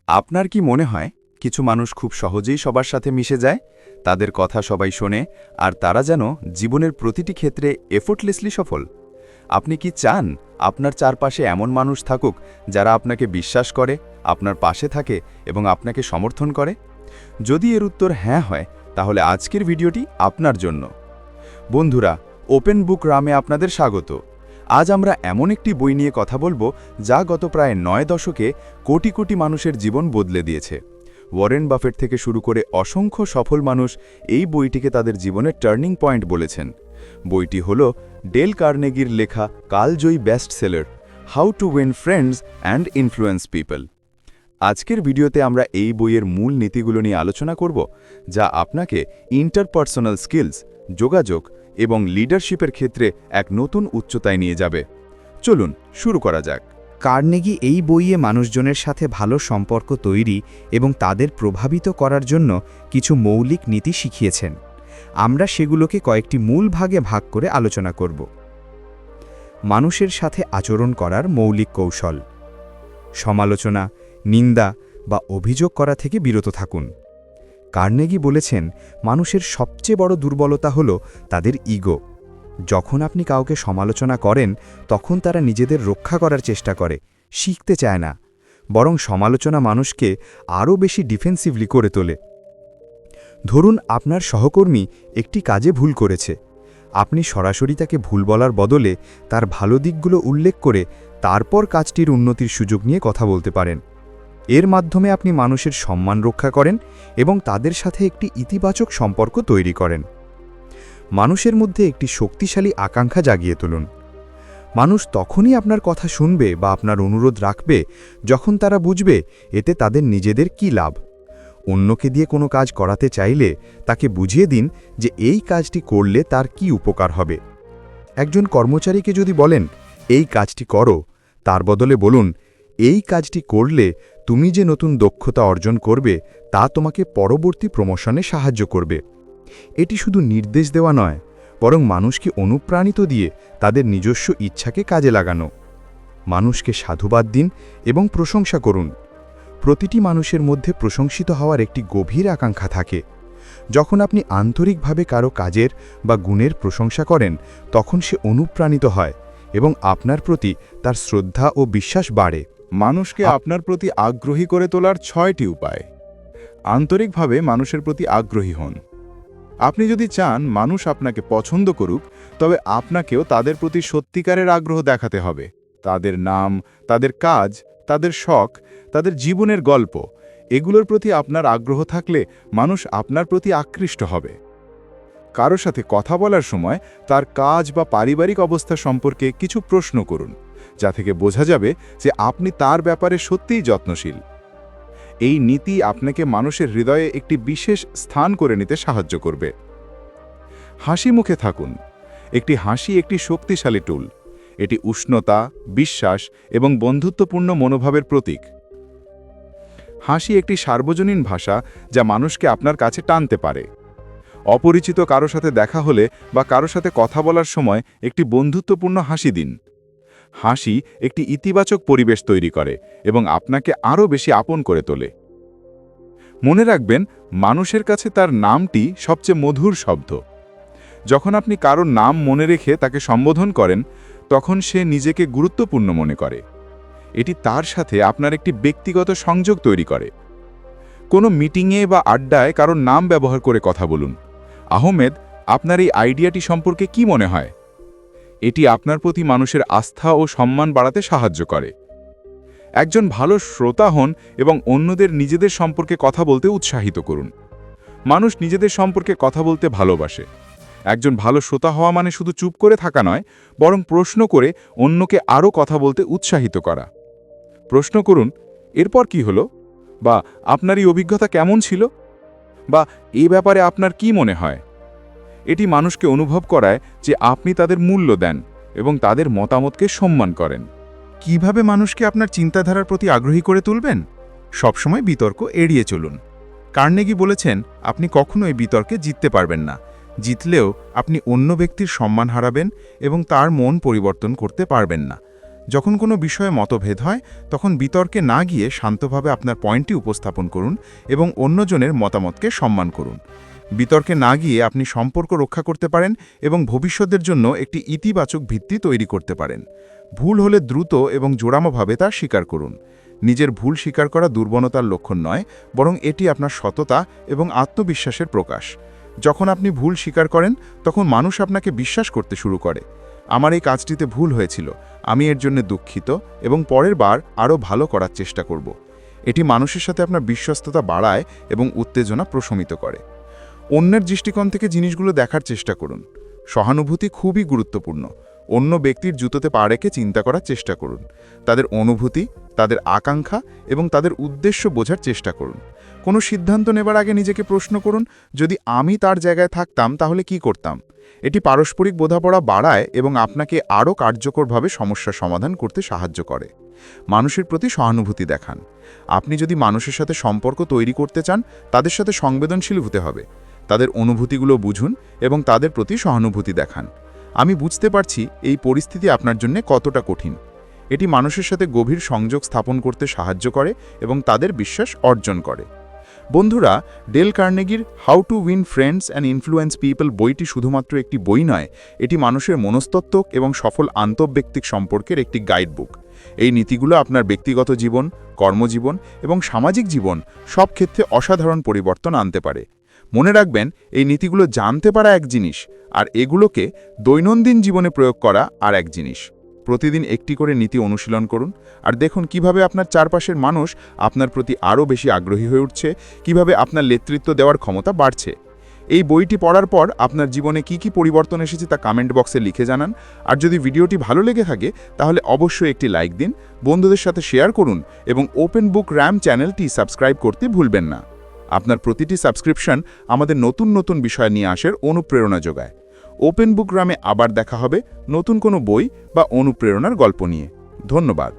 আপনার কি মনে হয় কিছু মানুষ খুব সহজেই সবার সাথে মিশে যায়, তাদের কথা সবাই শোনে, আর তারা যেন জীবনের প্রতিটি ক্ষেত্রে এফোর্টলেসলি সফল? আপনি কি চান আপনার চারপাশে এমন মানুষ থাকুক যারা আপনাকে বিশ্বাস করে, আপনার পাশে থাকে এবং আপনাকে সমর্থন করে? যদি এর উত্তর হ্যাঁ হয়, তাহলে আজকের ভিডিওটি আপনার জন্য। বন্ধুরা, ওপেন বুক রামে আপনাদের স্বাগত। আজ আমরা এমন একটি বই নিয়ে কথা বলবো যা গত প্রায় 9 দশকে কোটি কোটি মানুষের জীবন বদলে দিয়েছে। ওয়ারেন বাফেট থেকে শুরু করে অসংখ্য সফল মানুষ এই বইটিকে তাদের জীবনের টার্নিং পয়েন্ট বলেছেন। বইটি হল ডেল কার্নেগির লেখা কালজয়ী bestseller, how to win friends and influence people. আজকের ভিডিওতে আমরা এই বইয়ের মূল নীতিগুলো নিয়ে আলোচনা করব, যা আপনাকে ইন্টারপার্সোনাল স্কিলস, যোগাযোগ এবং লিডারশিপের ক্ষেত্রে এক নতুন উচ্চতায় নিয়ে যাবে। চলুন শুরু করা যাক। কার্নেগি এই বইয়ে মানুষজনের সাথে ভালো সম্পর্ক তৈরি এবং তাদের প্রভাবিত করার জন্য কিছু মৌলিক নীতি শিখিয়েছেন। আমরা সেগুলোকে কয়েকটি মূল ভাগে ভাগ করে আলোচনা করব। মানুষের সাথে আচরণ করার মৌলিক কৌশল। সমালোচনা, নিন্দা বা অভিযোগ করা থেকে বিরত থাকুন। কার্নেগি বলেছেন, মানুষের সবচেয়ে বড় দুর্বলতা হল তাদের ইগো। যখন আপনি কাউকে সমালোচনা করেন, তখন তারা নিজেদের রক্ষা করার চেষ্টা করে, শিখতে চায় না, বরং সমালোচনা মানুষকে আরও বেশি ডিফেন্সিভলি করে তোলে। ধরুন আপনার সহকর্মী একটি কাজে ভুল করেছে। আপনি সরাসরি তাকে ভুল বলার বদলে তার ভালো দিকগুলো উল্লেখ করে তারপর কাজটির উন্নতির সুযোগ নিয়ে কথা বলতে পারেন। এর মাধ্যমে আপনি মানুষের সম্মান রক্ষা করেন এবং তাদের সাথে একটি ইতিবাচক সম্পর্ক তৈরি করেন। মানুষের মধ্যে একটি শক্তিশালী আকাঙ্ক্ষা জাগিয়ে তুলুন। মানুষ তখনই আপনার কথা শুনবে বা আপনার অনুরোধ রাখবে যখন তারা বুঝবে এতে তাদের নিজেদের কী লাভ। অন্যকে দিয়ে কোনো কাজ করাতে চাইলে তাকে বুঝিয়ে দিন যে এই কাজটি করলে তার কি উপকার হবে। একজন কর্মচারীকে যদি বলেন, এই কাজটি করো, তার বদলে বলুন, এই কাজটি করলে তুমি যে নতুন দক্ষতা অর্জন করবে তা তোমাকে পরবর্তী প্রমোশনে সাহায্য করবে। এটি শুধু নির্দেশ দেওয়া নয়, বরং মানুষকে অনুপ্রাণিত দিয়ে তাদের নিজস্ব ইচ্ছাকে কাজে লাগানো। মানুষকে সাধুবাদ দিন এবং প্রশংসা করুন। প্রতিটি মানুষের মধ্যে প্রশংসিত হওয়ার একটি গভীর আকাঙ্ক্ষা থাকে। যখন আপনি আন্তরিকভাবে কারো কাজের বা গুণের প্রশংসা করেন, তখন সে অনুপ্রাণিত হয় এবং আপনার প্রতি তার শ্রদ্ধা ও বিশ্বাস বাড়ে। মানুষকে আপনার প্রতি আগ্রহী করে তোলার 6টি উপায়। আন্তরিকভাবে মানুষের প্রতি আগ্রহী হন। আপনি যদি চান মানুষ আপনাকে পছন্দ করুক, তবে আপনাকেও তাদের প্রতি সত্যিকারের আগ্রহ দেখাতে হবে। তাদের নাম, তাদের কাজ, তাদের শখ, তাদের জীবনের গল্প, এগুলোর প্রতি আপনার আগ্রহ থাকলে মানুষ আপনার প্রতি আকৃষ্ট হবে। কারো সাথে কথা বলার সময় তার কাজ বা পারিবারিক অবস্থা সম্পর্কে কিছু প্রশ্ন করুন, যা থেকে বোঝা যাবে যে আপনি তার ব্যাপারে সত্যিই যত্নশীল। এই নীতি আপনাকে মানুষের হৃদয়ে একটি বিশেষ স্থান করে নিতে সাহায্য করবে। হাসি মুখে থাকুন। একটি হাসি একটি শক্তিশালী টুল। এটি উষ্ণতা, বিশ্বাস এবং বন্ধুত্বপূর্ণ মনোভাবের প্রতীক। হাসি একটি সার্বজনীন ভাষা যা মানুষকে আপনার কাছে টানতে পারে। অপরিচিত কারো সাথে দেখা হলে বা কারো সাথে কথা বলার সময় একটি বন্ধুত্বপূর্ণ হাসি দিন। হাসি একটি ইতিবাচক পরিবেশ তৈরি করে এবং আপনাকে আরও বেশি আপন করে তোলে। মনে রাখবেন, মানুষের কাছে তার নামটি সবচেয়ে মধুর শব্দ। যখন আপনি কারোর নাম মনে রেখে তাকে সম্বোধন করেন, তখন সে নিজেকে গুরুত্বপূর্ণ মনে করে। এটি তার সাথে আপনার একটি ব্যক্তিগত সংযোগ তৈরি করে। কোনো মিটিংয়ে বা আড্ডায় কারোর নাম ব্যবহার করে কথা বলুন। আহমেদ, আপনার এই আইডিয়াটি সম্পর্কে কি মনে হয়? এটি আপনার প্রতি মানুষের আস্থা ও সম্মান বাড়াতে সাহায্য করে। একজন ভালো শ্রোতা হন এবং অন্যদের নিজেদের সম্পর্কে কথা বলতে উৎসাহিত করুন। মানুষ নিজেদের সম্পর্কে কথা বলতে ভালোবাসে। একজন ভালো শ্রোতা হওয়া মানে শুধু চুপ করে থাকা নয়, বরং প্রশ্ন করে অন্যকে আরও কথা বলতে উৎসাহিত করা। প্রশ্ন করুন, এরপর কি হলো? বা আপনার এই অভিজ্ঞতা কেমন ছিল? বা এই ব্যাপারে আপনার কি মনে হয়? এটি মানুষকে অনুভব করায় যে আপনি তাদের মূল্য দেন এবং তাদের মতামতকে সম্মান করেন। কিভাবে মানুষকে আপনার চিন্তাধারার প্রতি আগ্রহী করে তুলবেন? সবসময় বিতর্ক এড়িয়ে চলুন। কার্নেগি বলেছেন, আপনি কখনোই বিতর্কে জিততে পারবেন না। জিতলেও আপনি অন্য ব্যক্তির সম্মান হারাবেন এবং তার মন পরিবর্তন করতে পারবেন না। যখন কোনো বিষয়ে মতভেদ হয় তখন বিতর্কে না গিয়ে শান্তভাবে আপনার পয়েন্টটি উপস্থাপন করুন এবং অন্যজনের মতামতকে সম্মান করুন। বিতর্কে না গিয়ে আপনি সম্পর্ক রক্ষা করতে পারেন এবং ভবিষ্যতের জন্য একটি ইতিবাচক ভিত্তি তৈরি করতে পারেন। ভুল হলে দ্রুত এবং জোরালোভাবে তা স্বীকার করুন। নিজের ভুল স্বীকার করা দুর্বলতার লক্ষণ নয়, বরং এটি আপনার সততা এবং আত্মবিশ্বাসের প্রকাশ। যখন আপনি ভুল স্বীকার করেন তখন মানুষ আপনাকে বিশ্বাস করতে শুরু করে। আমার এই কাজটিতে ভুল হয়েছিল, আমি এর জন্য দুঃখিত এবং পরের বার আরও ভালো করার চেষ্টা করব। এটি মানুষের সাথে আপনার বিশ্বস্ততা বাড়ায় এবং উত্তেজনা প্রশমিত করে। অন্যের দৃষ্টিকোণ থেকে জিনিসগুলো দেখার চেষ্টা করুন। সহানুভূতি খুবই গুরুত্বপূর্ণ। অন্য ব্যক্তির জুতোতে পা রেখে চিন্তা করার চেষ্টা করুন। তাদের অনুভূতি, তাদের আকাঙ্ক্ষা এবং তাদের উদ্দেশ্য বোঝার চেষ্টা করুন। কোনো সিদ্ধান্ত নেবার আগে নিজেকে প্রশ্ন করুন, যদি আমি তার জায়গায় থাকতাম তাহলে কি করতাম। এটি পারস্পরিক বোঝাপড়া বাড়ায় এবং আপনাকে আরও কার্যকরভাবে সমস্যার সমাধান করতে সাহায্য করে। মানুষের প্রতি সহানুভূতি দেখান। আপনি যদি মানুষের সাথে সম্পর্ক তৈরি করতে চান, তাদের সাথে সংবেদনশীল হতে হবে। তাদের অনুভূতিগুলো বুঝুন এবং তাদের প্রতি সহানুভূতি দেখান। আমি বুঝতে পারছি এই পরিস্থিতি আপনার জন্য কতটা কঠিন। এটি মানুষের সাথে গভীর সংযোগ স্থাপন করতে সাহায্য করে এবং তাদের বিশ্বাস অর্জন করে। বন্ধুরা, ডেল কার্নেগির how to win friends and influence people বইটি শুধুমাত্র একটি বই নয়, এটি মানুষের মনস্তত্ত্ব এবং সফল আন্তঃব্যক্তিক সম্পর্কের একটি গাইডবুক। এই নীতিগুলো আপনার ব্যক্তিগত জীবন, কর্মজীবন এবং সামাজিক জীবন সব ক্ষেত্রে অসাধারণ পরিবর্তন আনতে পারে। মনে রাখবেন, এই নীতিগুলো জানতে পারা এক জিনিস, আর এগুলোকে দৈনন্দিন জীবনে প্রয়োগ করা আর এক জিনিস। প্রতিদিন একটি করে নীতি অনুশীলন করুন আর দেখুন কিভাবে আপনার চারপাশের মানুষ আপনার প্রতি আরও বেশি আগ্রহী হয়ে উঠছে, কিভাবে আপনার নেতৃত্ব দেওয়ার ক্ষমতা বাড়ছে। এই বইটি পড়ার পর আপনার জীবনে কি কি পরিবর্তন এসেছে তা কমেন্ট বক্সে লিখে জানান। আর যদি ভিডিওটি ভালো লেগে থাকে তাহলে অবশ্যই একটি লাইক দিন, বন্ধুদের সাথে শেয়ার করুন এবং ওপেন বুক র্যাম চ্যানেলটি সাবস্ক্রাইব করতে ভুলবেন না। আপনার প্রতিটি সাবস্ক্রিপশন আমাদের নতুন নতুন বিষয় নিয়ে আসার অনুপ্রেরণা যোগায়। ওপেন বুক র্যামে আবার দেখা হবে নতুন কোনো বই বা অনুপ্রেরণার গল্প নিয়ে। ধন্যবাদ।